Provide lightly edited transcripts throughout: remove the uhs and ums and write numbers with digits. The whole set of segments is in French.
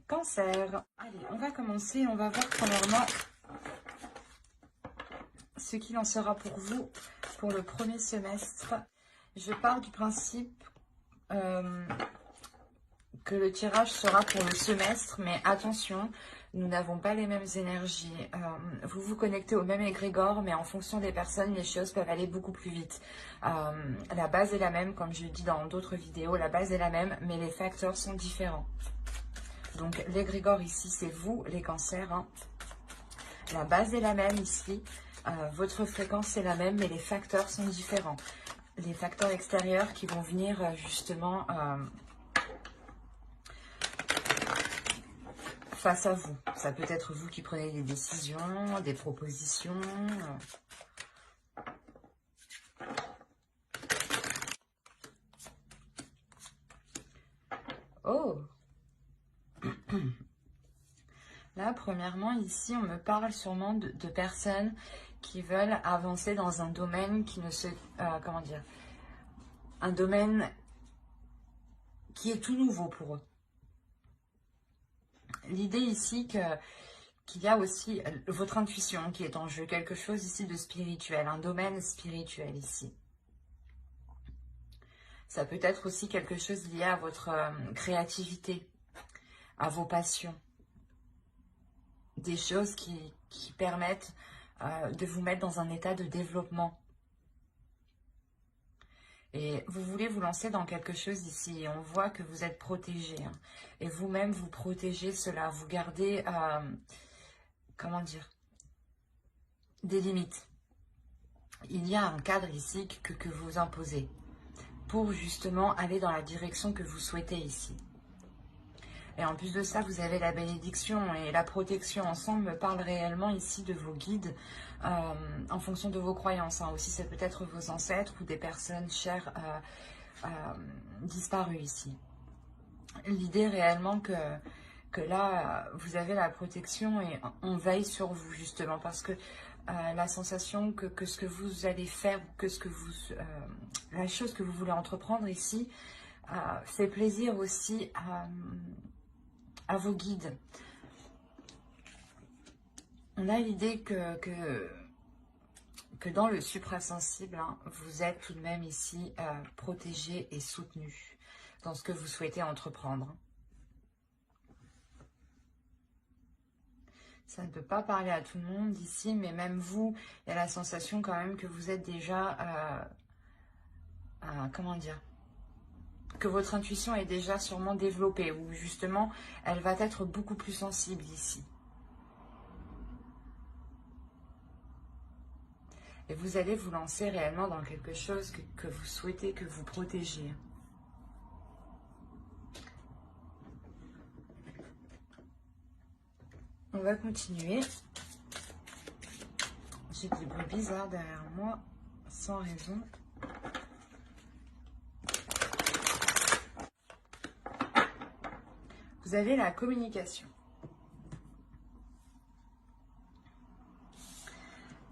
Cancer. Allez, on va commencer. On va voir premièrement ce qu'il en sera pour vous pour le premier semestre. Je pars du principe que le tirage sera pour le semestre, mais attention, nous n'avons pas les mêmes énergies. Vous vous connectez au même égrégore, mais en fonction des personnes, les choses peuvent aller beaucoup plus vite. La base est la même, comme je le dis dans d'autres vidéos, la base est la même, mais les facteurs sont différents. Donc l'égrégore ici, c'est vous, les cancers. Hein. La base est la même ici. Votre fréquence est la même, mais les facteurs sont différents. Les facteurs extérieurs qui vont venir justement face à vous. Ça peut être vous qui prenez des décisions, des propositions. Oh! Là, premièrement, ici, on me parle sûrement de personnes qui veulent avancer dans un domaine qui ne se... comment dire? Un domaine qui est tout nouveau pour eux. L'idée ici qu'il y a aussi votre intuition qui est en jeu, quelque chose ici de spirituel, un domaine spirituel ici. Ça peut être aussi quelque chose lié à votre créativité, à vos passions. Des choses qui permettent de vous mettre dans un état de développement. Et vous voulez vous lancer dans quelque chose ici. Et on voit que vous êtes protégé. Hein, et vous-même, vous protégez cela. Vous gardez, comment dire, des limites. Il y a un cadre ici que vous imposez pour justement aller dans la direction que vous souhaitez ici. Et en plus de ça, vous avez la bénédiction et la protection ensemble me parle réellement ici de vos guides en fonction de vos croyances. Hein. Aussi, c'est peut-être vos ancêtres ou des personnes chères disparues ici. L'idée réellement que là, vous avez la protection et on veille sur vous justement parce que la sensation que ce que vous allez faire, que ce que vous, la chose que vous voulez entreprendre ici, fait plaisir aussi à vos guides. On a l'idée que dans le suprasensible, hein, vous êtes tout de même ici protégé et soutenu dans ce que vous souhaitez entreprendre. Ça ne peut pas parler à tout le monde ici, mais même vous, il y a la sensation quand même que vous êtes déjà, comment dire, que votre intuition est déjà sûrement développée, ou justement, elle va être beaucoup plus sensible ici. Et vous allez vous lancer réellement dans quelque chose que vous souhaitez, que vous protégez. On va continuer. J'ai des bruits bizarres derrière moi, sans raison. Vous avez la communication.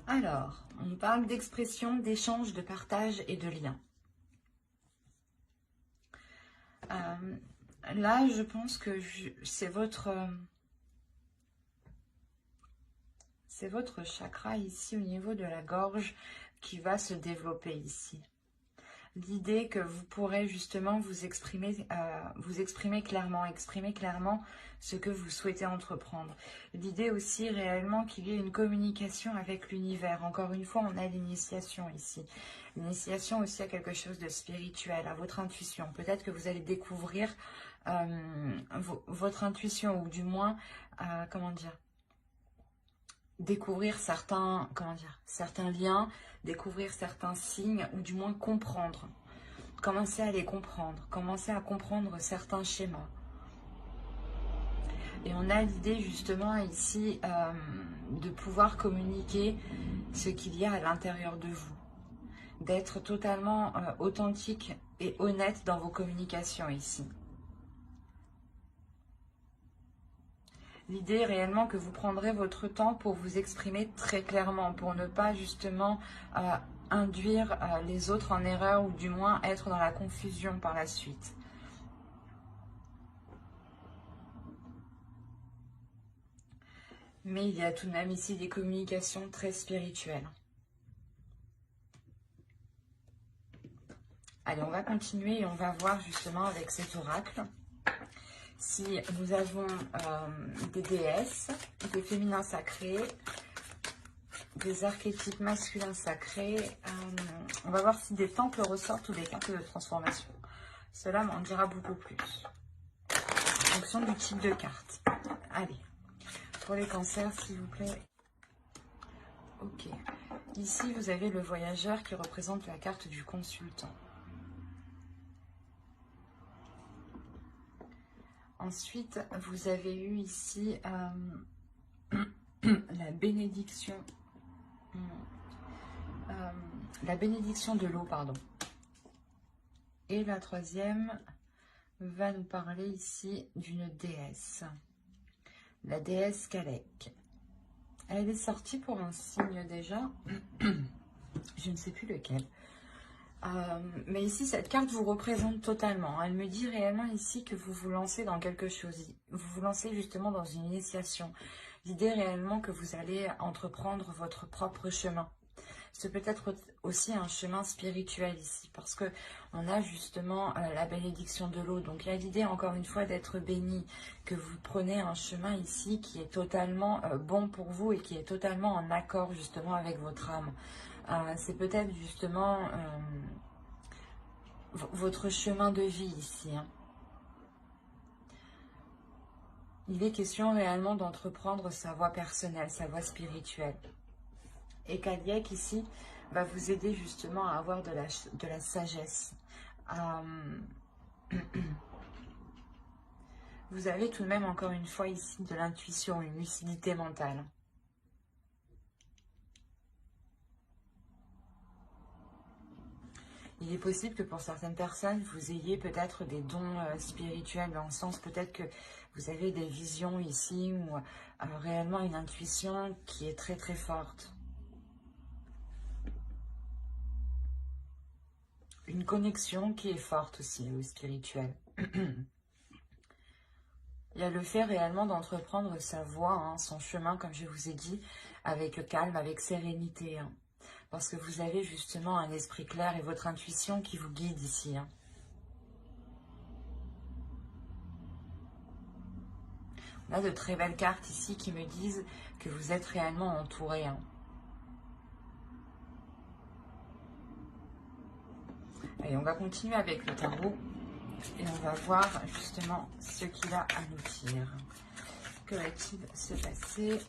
Alors, on parle d'expression, d'échange, de partage et de lien. Là, je pense que c'est votre chakra ici au niveau de la gorge qui va se développer ici. L'idée que vous pourrez justement vous exprimer clairement ce que vous souhaitez entreprendre. L'idée aussi réellement qu'il y ait une communication avec l'univers. Encore une fois, on a l'initiation ici. L'initiation aussi à quelque chose de spirituel, à votre intuition. Peut-être que vous allez découvrir votre intuition ou du moins, comment dire, découvrir certains liens, découvrir certains signes ou du moins comprendre. Commencer à les comprendre, commencer à comprendre certains schémas. Et on a l'idée justement ici de pouvoir communiquer ce qu'il y a à l'intérieur de vous. D'être totalement authentique et honnête dans vos communications ici. L'idée réellement que vous prendrez votre temps pour vous exprimer très clairement, pour ne pas justement induire les autres en erreur ou du moins être dans la confusion par la suite. Mais il y a tout de même ici des communications très spirituelles. Allez, on va continuer et on va voir justement avec cet oracle si nous avons des déesses, des féminins sacrés, des archétypes masculins sacrés. On va voir si des temples ressortent ou des cartes de transformation. Cela m'en dira beaucoup plus. En fonction du type de carte. Allez, pour les cancers, s'il vous plaît. Ok. Ici, vous avez le voyageur qui représente la carte du consultant. Ensuite, vous avez eu ici la bénédiction. La bénédiction de l'eau, pardon. Et la troisième va nous parler ici d'une déesse. La déesse Kalek. Elle est sortie pour un signe déjà. Je ne sais plus lequel. Mais ici, cette carte vous représente totalement. Elle me dit réellement ici que vous vous lancez dans quelque chose. Vous vous lancez justement dans une initiation. L'idée réellement que vous allez entreprendre votre propre chemin. C'est peut-être aussi un chemin spirituel ici, parce que on a justement la bénédiction de l'eau. Donc il y a l'idée encore une fois d'être béni, que vous prenez un chemin ici qui est totalement bon pour vous et qui est totalement en accord justement avec votre âme. C'est peut-être justement votre chemin de vie ici. Hein. Il est question réellement d'entreprendre sa voie personnelle, sa voie spirituelle. Et Kaliek ici va vous aider justement à avoir de la sagesse. Vous avez tout de même encore une fois ici de l'intuition, une lucidité mentale. Il est possible que pour certaines personnes, vous ayez peut-être des dons spirituels, dans le sens peut-être que vous avez des visions ici ou réellement une intuition qui est très très forte. Une connexion qui est forte aussi au spirituel. Il y a le fait réellement d'entreprendre sa voie, hein, son chemin, comme je vous ai dit, avec calme, avec sérénité. Hein, parce que vous avez justement un esprit clair et votre intuition qui vous guide ici. Hein. On a de très belles cartes ici qui me disent que vous êtes réellement entouré. Hein. Allez, on va continuer avec le tarot et on va voir justement ce qu'il a à nous dire. Que va-t-il se passer?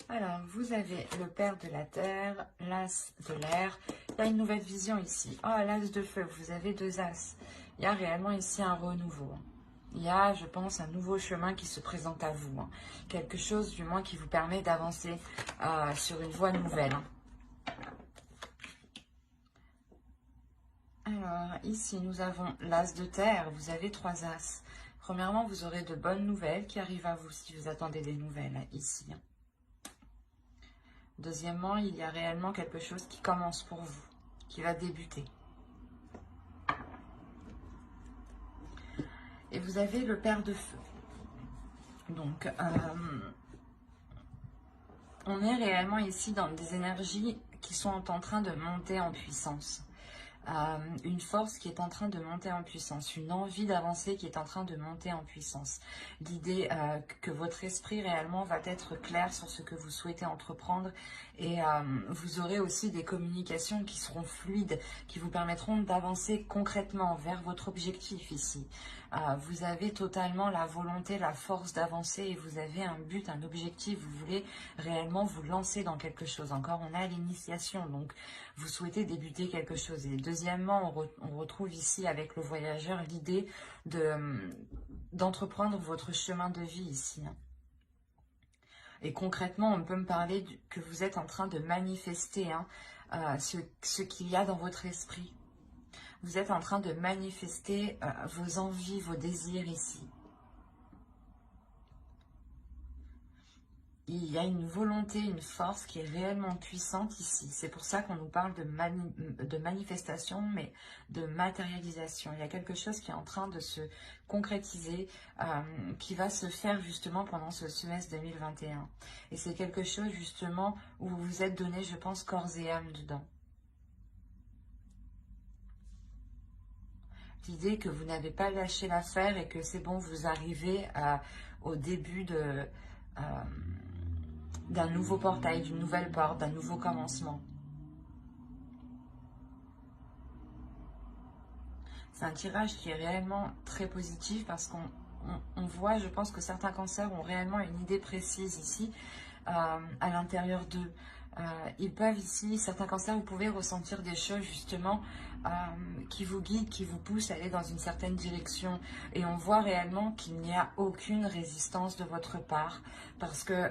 Alors, vous avez le père de la terre, l'as de l'air. Il y a une nouvelle vision ici. Oh, l'as de feu, vous avez deux as. Il y a réellement ici un renouveau. Il y a, je pense, un nouveau chemin qui se présente à vous. Hein. Quelque chose, du moins, qui vous permet d'avancer sur une voie nouvelle. Hein. Alors, ici, nous avons l'as de terre. Vous avez trois as. Premièrement, vous aurez de bonnes nouvelles qui arrivent à vous si vous attendez des nouvelles ici. Deuxièmement, il y a réellement quelque chose qui commence pour vous, qui va débuter. Et vous avez le père de feu. Donc, on est réellement ici dans des énergies qui sont en train de monter en puissance. Une force qui est en train de monter en puissance, une envie d'avancer qui est en train de monter en puissance. L'idée que votre esprit réellement va être clair sur ce que vous souhaitez entreprendre et vous aurez aussi des communications qui seront fluides, qui vous permettront d'avancer concrètement vers votre objectif ici. Vous avez totalement la volonté, la force d'avancer et vous avez un but, un objectif, vous voulez réellement vous lancer dans quelque chose. Encore, on a l'initiation, donc vous souhaitez débuter quelque chose. Et deuxièmement, on retrouve ici avec le voyageur l'idée d'entreprendre votre chemin de vie ici. Et concrètement, on peut me parler que vous êtes en train de manifester ce qu'il y a dans votre esprit. Vous êtes en train de manifester vos envies, vos désirs ici. il y a une volonté, une force qui est réellement puissante ici. C'est pour ça qu'on nous parle de manifestation, mais de matérialisation. Il y a quelque chose qui est en train de se concrétiser, qui va se faire justement pendant ce semestre 2021. Et c'est quelque chose justement où vous vous êtes donné, je pense, corps et âme dedans. L'idée que vous n'avez pas lâché l'affaire et que c'est bon, vous arrivez au début d'un nouveau portail, d'une nouvelle porte, d'un nouveau commencement. C'est un tirage qui est réellement très positif parce qu'on voit, je pense que certains cancers ont réellement une idée précise ici à l'intérieur d'eux. Ils peuvent ici, certains cancers, vous pouvez ressentir des choses justement qui vous guident, qui vous poussent à aller dans une certaine direction. Et on voit réellement qu'il n'y a aucune résistance de votre part parce que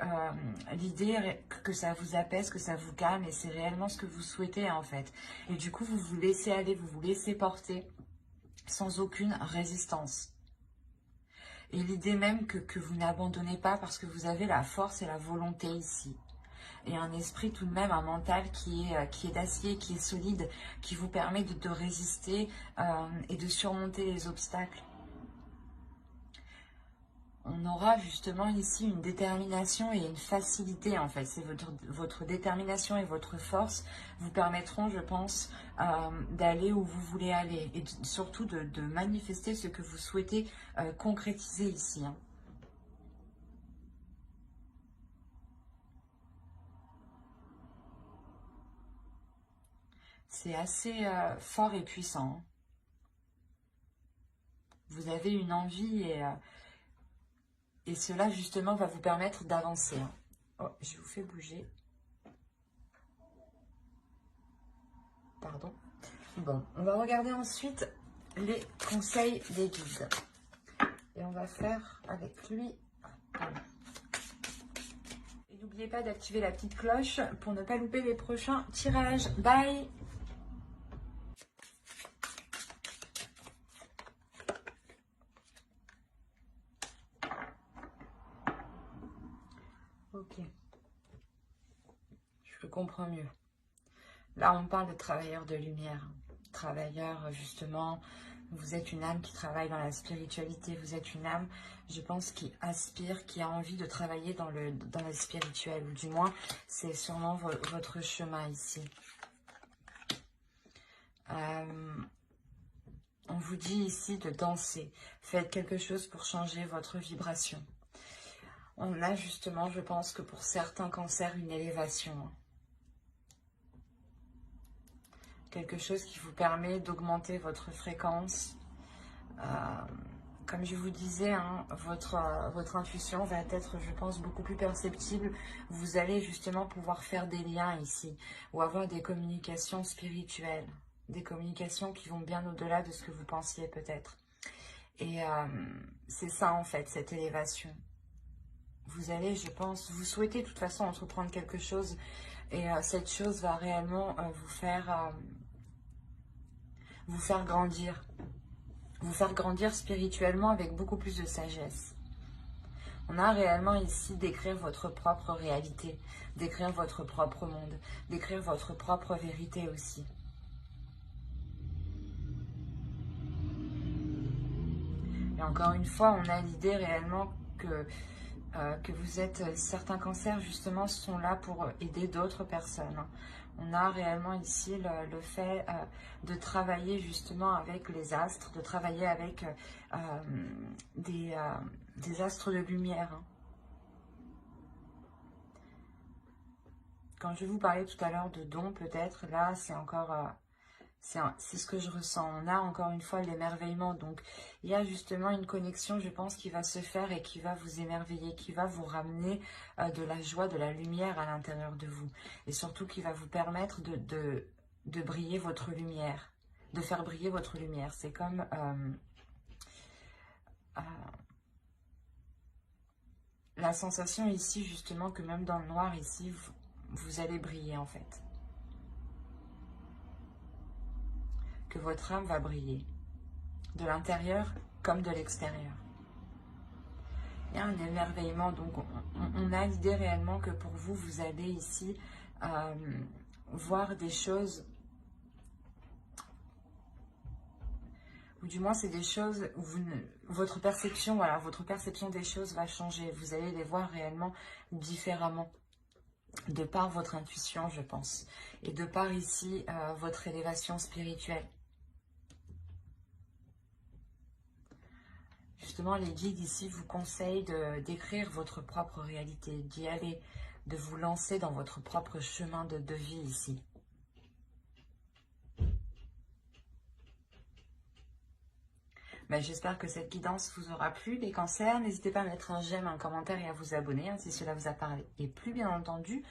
l'idée est que ça vous apaise, que ça vous calme et c'est réellement ce que vous souhaitez en fait. Et du coup, vous vous laissez aller, vous vous laissez porter sans aucune résistance. Et l'idée même que vous n'abandonnez pas parce que vous avez la force et la volonté ici. Et un esprit tout de même, un mental qui est d'acier, qui est solide, qui vous permet de résister et de surmonter les obstacles. On aura justement ici une détermination et une facilité en fait. C'est votre détermination et votre force vous permettront, je pense, d'aller où vous voulez aller. Et surtout de manifester ce que vous souhaitez concrétiser ici. Hein. C'est assez fort et puissant. Hein. Vous avez une envie et cela justement va vous permettre d'avancer. Hein. Oh, je vous fais bouger. Pardon. Bon, on va regarder ensuite les conseils des guides. Et on va faire avec lui. Et n'oubliez pas d'activer la petite cloche pour ne pas louper les prochains tirages. Bye! Ok. Je comprends mieux. Là, on parle de travailleurs de lumière. Travailleurs, justement, vous êtes une âme qui travaille dans la spiritualité. Vous êtes une âme, je pense, qui aspire, qui a envie de travailler dans le spirituel. Ou du moins, c'est sûrement votre chemin ici. On vous dit ici de danser. Faites quelque chose pour changer votre vibration. On a justement, je pense que pour certains cancers, une élévation. Quelque chose qui vous permet d'augmenter votre fréquence. Comme je vous disais, hein, votre intuition va être, je pense, beaucoup plus perceptible. Vous allez justement pouvoir faire des liens ici ou avoir des communications spirituelles. Des communications qui vont bien au-delà de ce que vous pensiez peut-être. Et c'est ça en fait, cette élévation. Vous allez, je pense, vous souhaitez de toute façon entreprendre quelque chose et cette chose va réellement vous faire grandir. Vous faire grandir spirituellement avec beaucoup plus de sagesse. On a réellement ici d'écrire votre propre réalité, d'écrire votre propre monde, d'écrire votre propre vérité aussi. Et encore une fois, on a l'idée réellement que vous êtes, certains cancers justement sont là pour aider d'autres personnes. On a réellement ici le fait de travailler justement avec les astres, de travailler avec des astres de lumière. Hein. Quand je vous parlais tout à l'heure de dons, peut-être, là c'est encore... c'est ce que je ressens. On a encore une fois l'émerveillement. Donc, il y a justement une connexion, je pense, qui va se faire et qui va vous émerveiller, qui va vous ramener de la joie, de la lumière à l'intérieur de vous. Et surtout, qui va vous permettre de briller votre lumière, de faire briller votre lumière. C'est comme... la sensation ici, justement, que même dans le noir, ici, vous allez briller, en fait. Que votre âme va briller, de l'intérieur comme de l'extérieur. Il y a un émerveillement, donc on a l'idée réellement que pour vous, vous allez ici voir des choses, ou du moins c'est des choses où votre perception, voilà, votre perception des choses va changer. Vous allez les voir réellement différemment, de par votre intuition, je pense, et de par ici votre élévation spirituelle. Justement, les guides ici vous conseillent d'écrire votre propre réalité, d'y aller, de vous lancer dans votre propre chemin de vie ici. Ben, j'espère que cette guidance vous aura plu, les cancers. N'hésitez pas à mettre un j'aime, un commentaire et à vous abonner si cela vous a parlé. Et plus bien entendu,